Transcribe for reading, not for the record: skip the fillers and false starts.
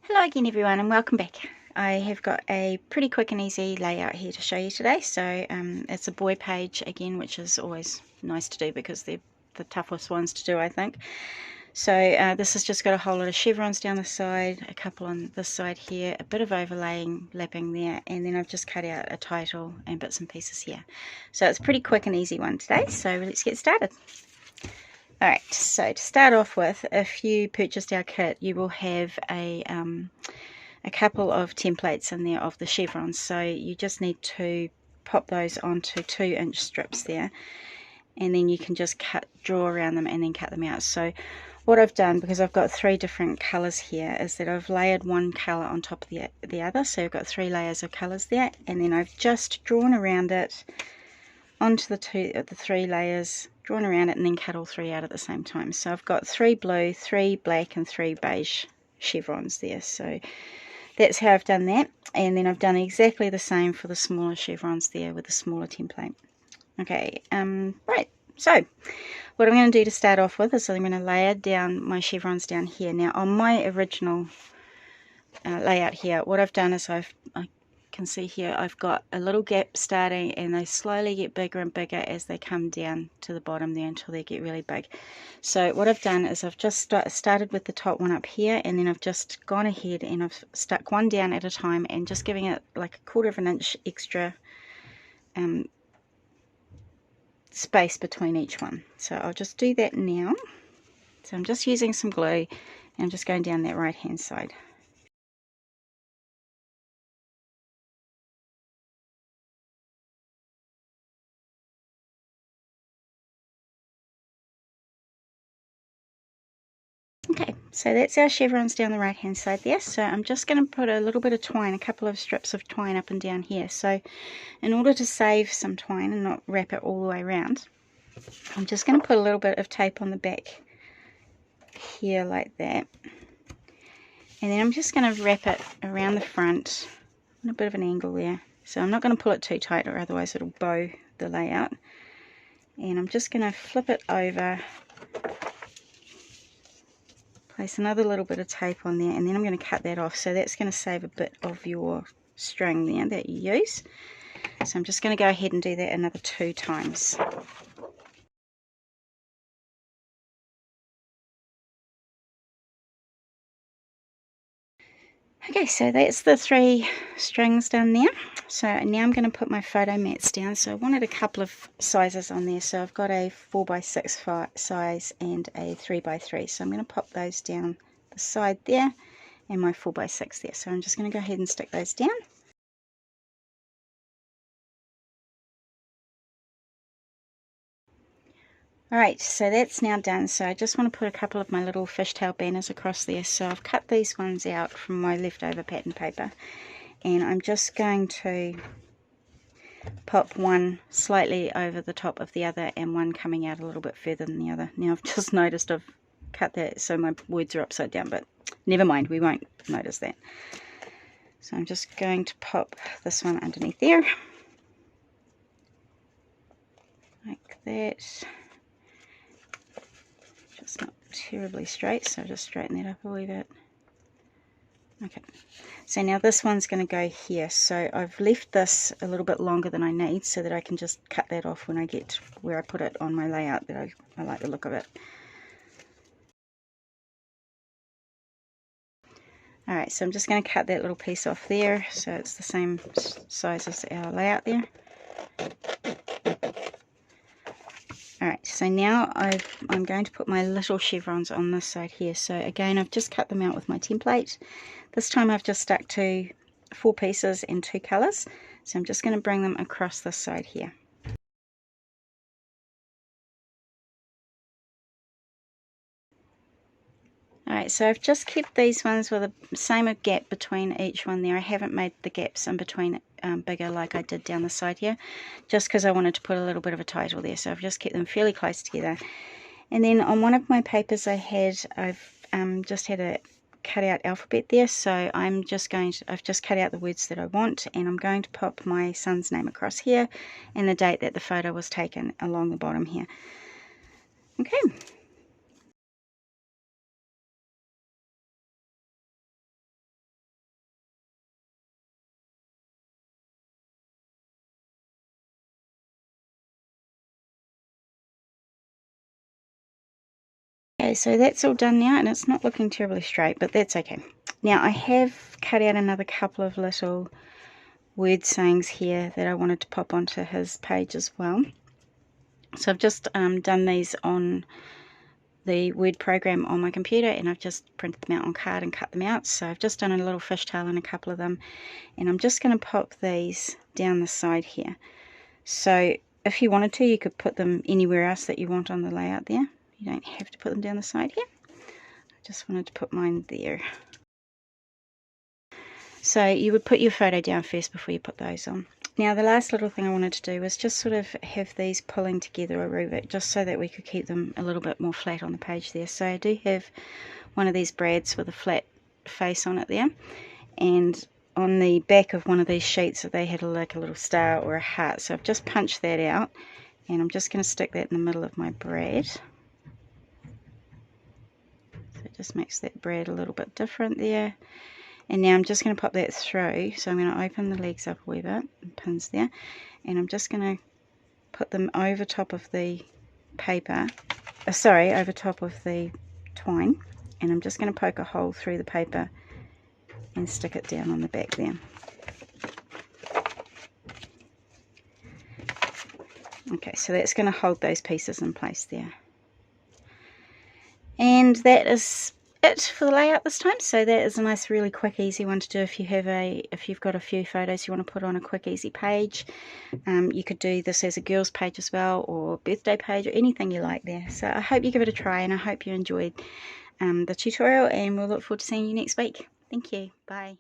Hello again everyone and welcome back. I have got a pretty quick and easy layout here to show you today. So it's a boy page again, which is always nice to do because they're the toughest ones to do, I think. So this has just got a whole lot of chevrons down the side, a couple on this side here, a bit of overlaying, lapping there, and then I've just cut out a title and bits and pieces here. So it's a pretty quick and easy one today, so let's get started. Alright, so to start off with, if you purchased our kit, you will have a couple of templates in there of the chevrons, so you just need to pop those onto 2-inch strips there, and then you can just draw around them and then cut them out. So what I've done, because I've got 3 different colours here, is that I've layered one colour on top of the other, so I've got 3 layers of colours there, and then I've just drawn around it onto the 3 layers, drawn around it, and then cut all 3 out at the same time. So I've got 3 blue, 3 black and 3 beige chevrons there. So that's how I've done that, and then I've done exactly the same for the smaller chevrons there with the smaller template. Okay, right, so what I'm going to do to start off with is I'm going to layer down my chevrons down here. Now on my original layout here, what I've done is I can see here I've got a little gap starting, and they slowly get bigger and bigger as they come down to the bottom there until they get really big. So what I've done is I've just started with the top one up here, and then I've just gone ahead and I've stuck one down at a time and just giving it like 1/4 of an inch extra space between each one. So I'll just do that now. So I'm just using some glue and I'm just going down that right hand side. Okay, so that's our chevrons down the right hand side there. So I'm just going to put a little bit of twine, a couple of strips of twine up and down here. So in order to save some twine and not wrap it all the way around, I'm just going to put a little bit of tape on the back here like that. And then I'm just going to wrap it around the front on a bit of an angle there. So I'm not going to pull it too tight, or otherwise it'll bow the layout. And I'm just going to flip it over, place another little bit of tape on there, and then I'm going to cut that off. So that's going to save a bit of your string there that you use. So I'm just going to go ahead and do that another 2 times. Okay, so that's the 3 strings done there. So now I'm going to put my photo mats down. So I wanted a couple of sizes on there. So I've got a 4x6 size and a 3x3. So I'm going to pop those down the side there, and my 4x6 there. So I'm just going to go ahead and stick those down. Alright, so that's now done. So I just want to put a couple of my little fishtail banners across there. So I've cut these ones out from my leftover pattern paper, and I'm just going to pop one slightly over the top of the other and one coming out a little bit further than the other. Now I've just noticed I've cut that so my words are upside down, but never mind, we won't notice that. So I'm just going to pop this one underneath there like that. It's not terribly straight, so just straighten that up a wee bit. Okay, so now this one's going to go here. So I've left this a little bit longer than I need so that I can just cut that off when I get where I put it on my layout, that I like the look of it. Alright, so I'm just going to cut that little piece off there so it's the same size as our layout there. Alright, so now I'm going to put my little chevrons on this side here. So again, I've just cut them out with my template. This time I've just stuck to 4 pieces and 2 colours. So I'm just going to bring them across this side here. Alright, so I've just kept these ones with the same gap between each one there. I haven't made the gaps in between bigger like I did down the side here, just because I wanted to put a little bit of a title there. So I've just kept them fairly close together. And then on one of my papers I've just had a cut out alphabet there. So I've just cut out the words that I want, and I'm going to pop my son's name across here and the date that the photo was taken along the bottom here. Okay. Okay, so that's all done now, and it's not looking terribly straight, but that's okay. Now I have cut out another couple of little word sayings here that I wanted to pop onto his page as well. So I've just done these on the Word program on my computer, and I've just printed them out on card and cut them out. So I've just done a little fishtail in a couple of them, and I'm just going to pop these down the side here. So if you wanted to, you could put them anywhere else that you want on the layout there. You don't have to put them down the side here. I just wanted to put mine there. So you would put your photo down first before you put those on. Now the last little thing I wanted to do was just sort of have these pulling together a wee bit, just so that we could keep them a little bit more flat on the page there. So I do have one of these brads with a flat face on it there, and on the back of one of these sheets they had like a little star or a heart. So I've just punched that out, and I'm just going to stick that in the middle of my brad. So it just makes that brad a little bit different there. And now I'm just going to pop that through. So I'm going to open the legs up a wee bit, pins there, and I'm just going to put them over top of the paper, over top of the twine, and I'm just going to poke a hole through the paper and stick it down on the back there. Okay, so that's going to hold those pieces in place there. And that is it for the layout this time. So that is a nice, really quick, easy one to do if you've got a few photos you want to put on a quick, easy page. You could do this as a girl's page as well, or birthday page, or anything you like there. So I hope you give it a try, and I hope you enjoyed the tutorial, and we'll look forward to seeing you next week. Thank you. Bye.